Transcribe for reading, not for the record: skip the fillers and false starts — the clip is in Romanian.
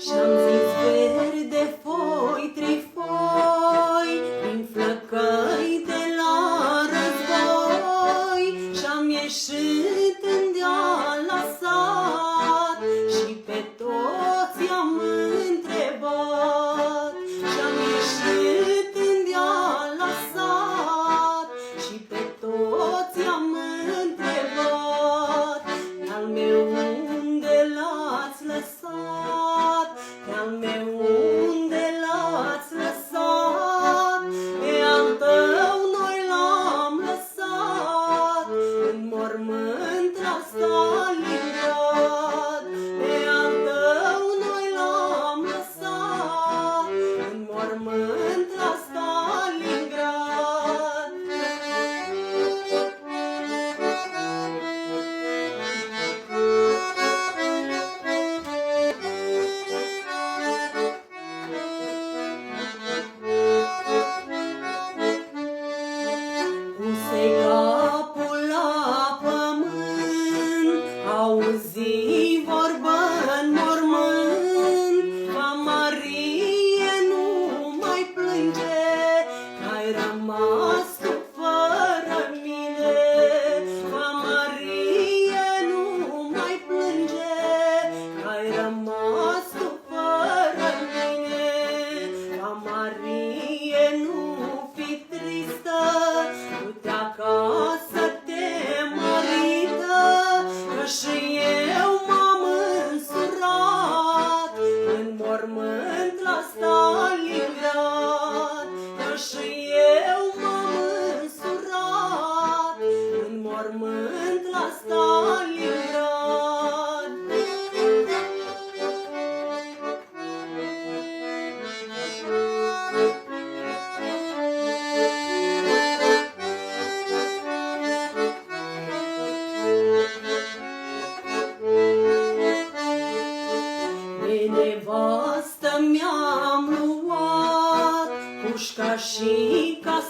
Și-am zis verde foi, trei foi, prin flăcăi de la război, și-am ieșit în deal la sat și pe toți i-am întrebat. Și-am ieșit în deal la sat și pe toți i-am întrebat. Pe-al meu unde l-ați lăsat? Pe-al meu unde l-ați lăsat? Pe al tău noi l-am lăsat în mormânt la Stalingrad. Pe al tău noi l-am lăsat în mormânt la Stalingrad. Puse capul la pământ, auzi vorbă în mormânt. Va Marie, nu mai plânge, că-ai rămas tu fără mine. Va Marie, nu mai plânge, că-ai rămas tu fără mine. Va Marie, nu fi tristă, du-te acasă, te mărită, că și eu m-am însurat în mormânt la Stalingrad. Că și eu m-am însurat în mormânt la Stalingrad. De nevastă mi-am luat pușca și casca